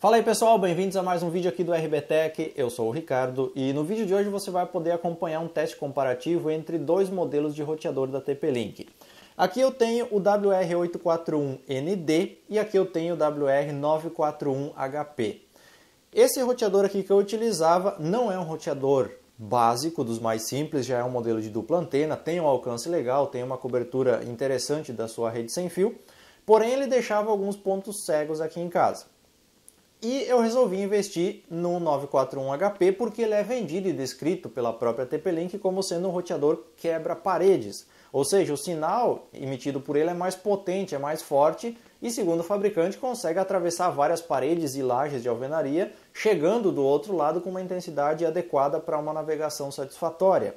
Fala aí pessoal, bem-vindos a mais um vídeo aqui do RBTech, eu sou o Ricardo e no vídeo de hoje você vai poder acompanhar um teste comparativo entre dois modelos de roteador da TP-Link. Aqui eu tenho o WR841ND e aqui eu tenho o WR941HP. Esse roteador aqui que eu utilizava não é um roteador básico, dos mais simples, já é um modelo de dupla antena, tem um alcance legal, tem uma cobertura interessante da sua rede sem fio, porém ele deixava alguns pontos cegos aqui em casa. E eu resolvi investir no 941HP porque ele é vendido e descrito pela própria TP-Link como sendo um roteador quebra-paredes. Ou seja, o sinal emitido por ele é mais potente, é mais forte e, segundo o fabricante, consegue atravessar várias paredes e lajes de alvenaria, chegando do outro lado com uma intensidade adequada para uma navegação satisfatória.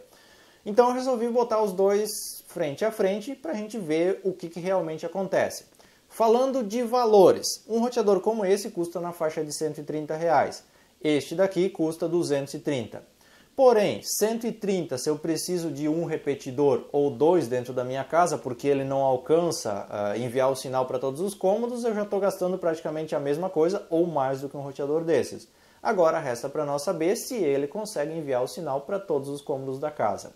Então eu resolvi botar os dois frente a frente para a gente ver o que realmente acontece. Falando de valores, um roteador como esse custa na faixa de R$130. Este daqui custa 230. Porém, 130 se eu preciso de um repetidor ou dois dentro da minha casa, porque ele não alcança enviar o sinal para todos os cômodos, eu já estou gastando praticamente a mesma coisa ou mais do que um roteador desses. Agora resta para nós saber se ele consegue enviar o sinal para todos os cômodos da casa.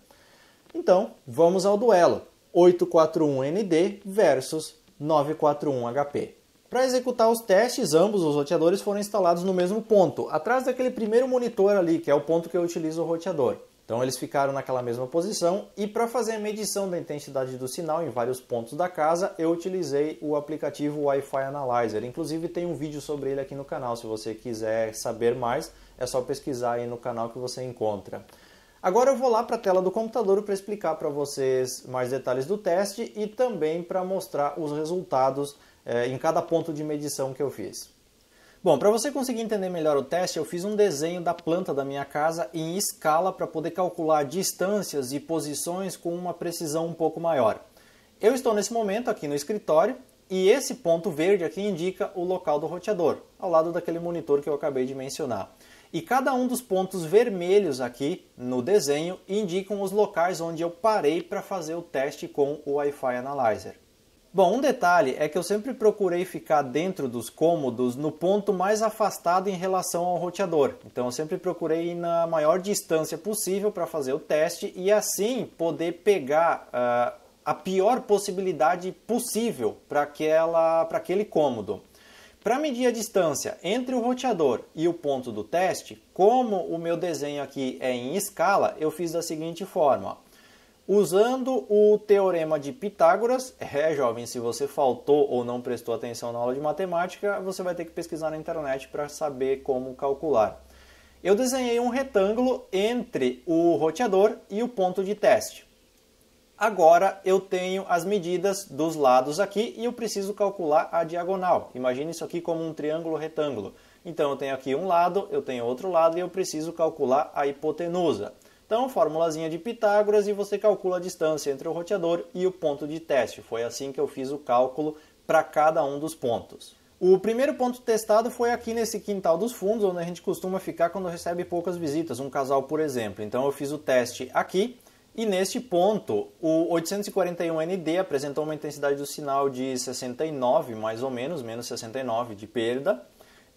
Então, vamos ao duelo. 841ND versus 941HP. Para executar os testes, ambos os roteadores foram instalados no mesmo ponto, atrás daquele primeiro monitor ali, que é o ponto que eu utilizo o roteador. Então eles ficaram naquela mesma posição e para fazer a medição da intensidade do sinal em vários pontos da casa, eu utilizei o aplicativo Wi-Fi Analyzer. Inclusive tem um vídeo sobre ele aqui no canal, se você quiser saber mais, é só pesquisar aí no canal que você encontra. Agora eu vou lá para a tela do computador para explicar para vocês mais detalhes do teste e também para mostrar os resultados em cada ponto de medição que eu fiz. Bom, para você conseguir entender melhor o teste, eu fiz um desenho da planta da minha casa em escala para poder calcular distâncias e posições com uma precisão um pouco maior. Eu estou nesse momento aqui no escritório e esse ponto verde aqui indica o local do roteador, ao lado daquele monitor que eu acabei de mencionar. E cada um dos pontos vermelhos aqui no desenho indicam os locais onde eu parei para fazer o teste com o Wi-Fi Analyzer. Bom, um detalhe é que eu sempre procurei ficar dentro dos cômodos no ponto mais afastado em relação ao roteador. Então eu sempre procurei ir na maior distância possível para fazer o teste e assim poder pegar a pior possibilidade possível para aquele cômodo. Para medir a distância entre o roteador e o ponto do teste, como o meu desenho aqui é em escala, eu fiz da seguinte forma. Usando o teorema de Pitágoras, jovem, se você faltou ou não prestou atenção na aula de matemática, você vai ter que pesquisar na internet para saber como calcular. Eu desenhei um retângulo entre o roteador e o ponto de teste. Agora eu tenho as medidas dos lados aqui e eu preciso calcular a diagonal. Imagine isso aqui como um triângulo retângulo. Então eu tenho aqui um lado, eu tenho outro lado e eu preciso calcular a hipotenusa. Então, formulazinha de Pitágoras e você calcula a distância entre o roteador e o ponto de teste. Foi assim que eu fiz o cálculo para cada um dos pontos. O primeiro ponto testado foi aqui nesse quintal dos fundos, onde a gente costuma ficar quando recebe poucas visitas, um casal por exemplo. Então eu fiz o teste aqui. E neste ponto, o 841ND apresentou uma intensidade do sinal de 69, mais ou menos, menos 69 de perda.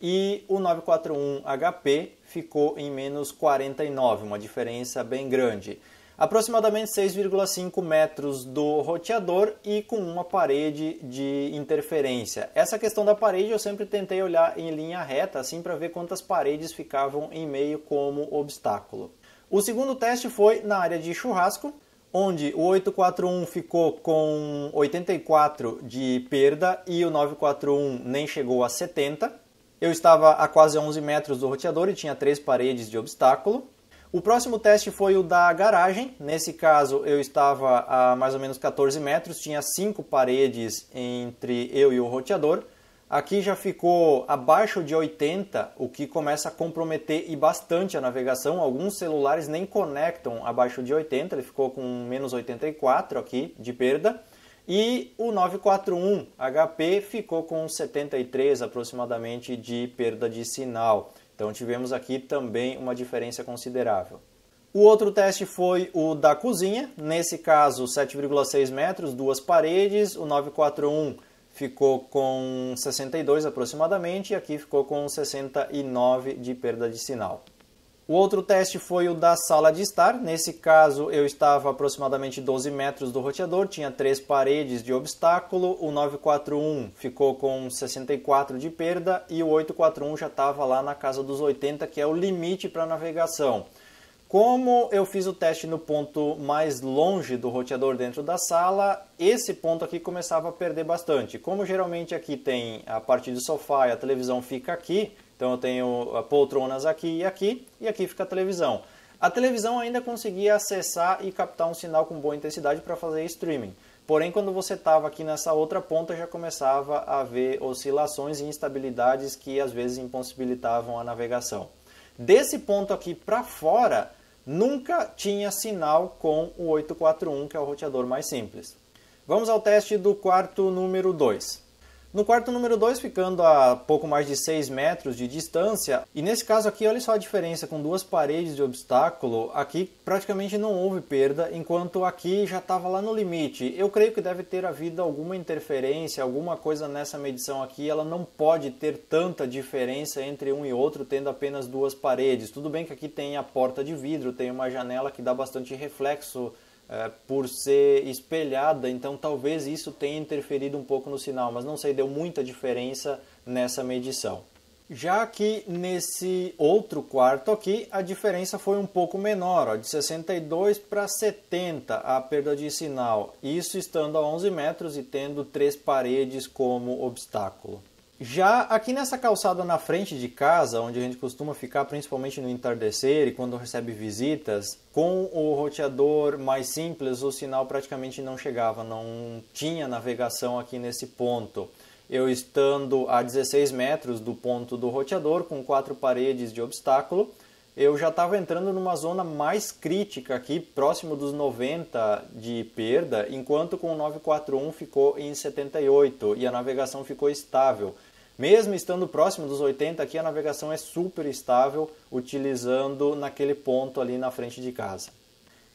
E o 941HP ficou em menos 49, uma diferença bem grande. Aproximadamente 6,5 metros do roteador e com uma parede de interferência. Essa questão da parede eu sempre tentei olhar em linha reta, assim para ver quantas paredes ficavam em meio como obstáculo. O segundo teste foi na área de churrasco, onde o 841 ficou com 84 de perda e o 941 nem chegou a 70. Eu estava a quase 11 metros do roteador e tinha 3 paredes de obstáculo. O próximo teste foi o da garagem. Nesse caso eu estava a mais ou menos 14 metros, tinha 5 paredes entre eu e o roteador. Aqui já ficou abaixo de 80, o que começa a comprometer e bastante a navegação. Alguns celulares nem conectam abaixo de 80, ele ficou com menos 84 aqui de perda. E o 941HP ficou com 73 aproximadamente de perda de sinal. Então tivemos aqui também uma diferença considerável. O outro teste foi o da cozinha, nesse caso 7,6 metros, 2 paredes, o 941 ficou com 62 aproximadamente e aqui ficou com 69 de perda de sinal. O outro teste foi o da sala de estar. Nesse caso eu estava a aproximadamente 12 metros do roteador, tinha 3 paredes de obstáculo, o 941 ficou com 64 de perda e o 841 já estava lá na casa dos 80, que é o limite para navegação. Como eu fiz o teste no ponto mais longe do roteador dentro da sala, esse ponto aqui começava a perder bastante. Como geralmente aqui tem a parte do sofá e a televisão fica aqui, então eu tenho poltronas aqui, e aqui fica a televisão. A televisão ainda conseguia acessar e captar um sinal com boa intensidade para fazer streaming. Porém, quando você estava aqui nessa outra ponta, já começava a haver oscilações e instabilidades que às vezes impossibilitavam a navegação. Desse ponto aqui para fora, nunca tinha sinal com o 841, que é o roteador mais simples. Vamos ao teste do quarto número 2. No quarto número 2, ficando a pouco mais de 6 metros de distância, e nesse caso aqui, olha só a diferença, com 2 paredes de obstáculo, aqui praticamente não houve perda, enquanto aqui já estava lá no limite. Eu creio que deve ter havido alguma interferência, alguma coisa nessa medição aqui, ela não pode ter tanta diferença entre um e outro, tendo apenas 2 paredes. Tudo bem que aqui tem a porta de vidro, tem uma janela que dá bastante reflexo, por ser espelhada, então talvez isso tenha interferido um pouco no sinal, mas não sei, deu muita diferença nessa medição. Já que nesse outro quarto aqui, a diferença foi um pouco menor, ó, de 62 para 70 a perda de sinal, isso estando a 11 metros e tendo 3 paredes como obstáculo. Já aqui nessa calçada na frente de casa, onde a gente costuma ficar principalmente no entardecer e quando recebe visitas, com o roteador mais simples o sinal praticamente não chegava, não tinha navegação aqui nesse ponto. Eu estando a 16 metros do ponto do roteador, com 4 paredes de obstáculo, eu já estava entrando numa zona mais crítica aqui, próximo dos 90 de perda, enquanto com o 941 ficou em 78 e a navegação ficou estável. Mesmo estando próximo dos 80 aqui, a navegação é super estável, utilizando naquele ponto ali na frente de casa.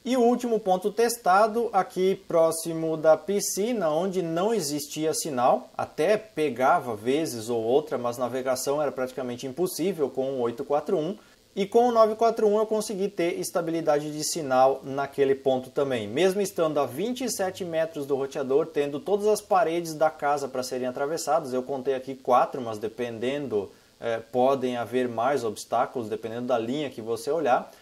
E o último ponto testado, aqui próximo da piscina, onde não existia sinal, até pegava vezes ou outra, mas navegação era praticamente impossível com o 841. E com o 941 eu consegui ter estabilidade de sinal naquele ponto também. Mesmo estando a 27 metros do roteador, tendo todas as paredes da casa para serem atravessadas, eu contei aqui 4, mas dependendo, podem haver mais obstáculos, dependendo da linha que você olhar.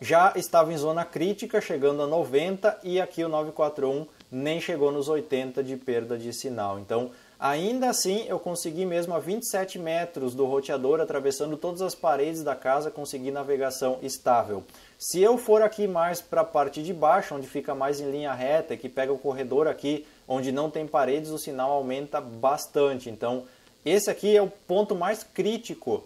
Já estava em zona crítica, chegando a 90, e aqui o 941 nem chegou nos 80 de perda de sinal. Então, ainda assim, eu consegui mesmo a 27 metros do roteador, atravessando todas as paredes da casa, conseguir navegação estável. Se eu for aqui mais para a parte de baixo, onde fica mais em linha reta, que pega o corredor aqui, onde não tem paredes, o sinal aumenta bastante. Então, esse aqui é o ponto mais crítico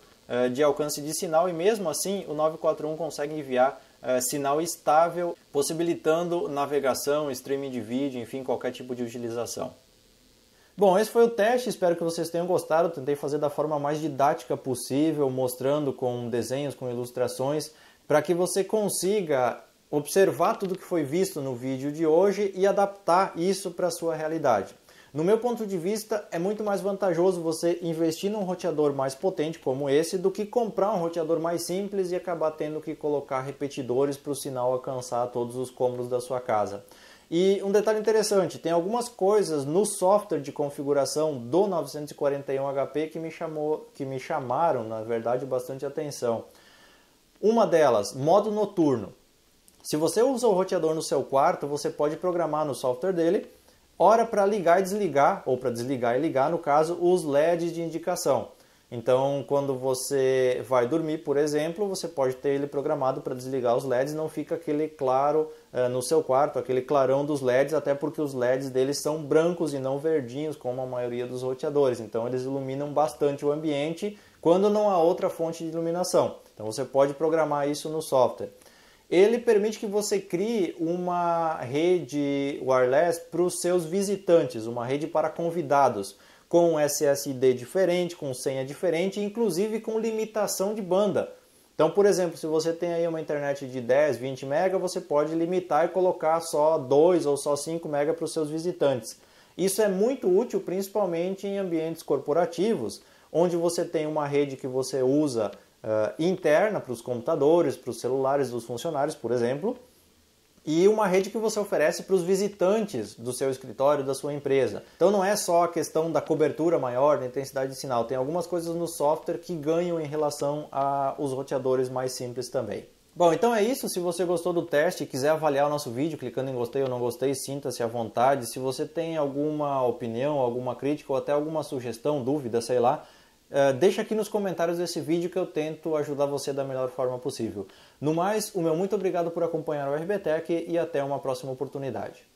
de alcance de sinal, e mesmo assim o 941 consegue enviar sinal estável, possibilitando navegação, streaming de vídeo, enfim, qualquer tipo de utilização. Bom, esse foi o teste, espero que vocês tenham gostado. Tentei fazer da forma mais didática possível, mostrando com desenhos, com ilustrações, para que você consiga observar tudo que foi visto no vídeo de hoje e adaptar isso para a sua realidade. No meu ponto de vista, é muito mais vantajoso você investir num roteador mais potente como esse do que comprar um roteador mais simples e acabar tendo que colocar repetidores para o sinal alcançar todos os cômodos da sua casa. E um detalhe interessante, tem algumas coisas no software de configuração do 941 HP que me chamaram, na verdade, bastante atenção. Uma delas, modo noturno. Se você usa o roteador no seu quarto, você pode programar no software dele hora para ligar e desligar, ou para desligar e ligar, no caso, os LEDs de indicação. Então, quando você vai dormir, por exemplo, você pode ter ele programado para desligar os LEDs, não fica aquele claro no seu quarto, aquele clarão dos LEDs, até porque os LEDs deles são brancos e não verdinhos, como a maioria dos roteadores. Então, eles iluminam bastante o ambiente quando não há outra fonte de iluminação. Então, você pode programar isso no software. Ele permite que você crie uma rede wireless para os seus visitantes, uma rede para convidados, com um SSID diferente, com senha diferente, inclusive com limitação de banda. Então, por exemplo, se você tem aí uma internet de 10, 20 MB, você pode limitar e colocar só 2 ou só 5 MB para os seus visitantes. Isso é muito útil principalmente em ambientes corporativos, onde você tem uma rede que você usa interna para os computadores, para os celulares dos funcionários, por exemplo, e uma rede que você oferece para os visitantes do seu escritório, da sua empresa. Então não é só a questão da cobertura maior, da intensidade de sinal, tem algumas coisas no software que ganham em relação aos roteadores mais simples também. Bom, então é isso. Se você gostou do teste e quiser avaliar o nosso vídeo clicando em gostei ou não gostei, sinta-se à vontade. Se você tem alguma opinião, alguma crítica ou até alguma sugestão, dúvida, sei lá, deixa aqui nos comentários desse vídeo que eu tento ajudar você da melhor forma possível. No mais, o meu muito obrigado por acompanhar o RBTech e até uma próxima oportunidade.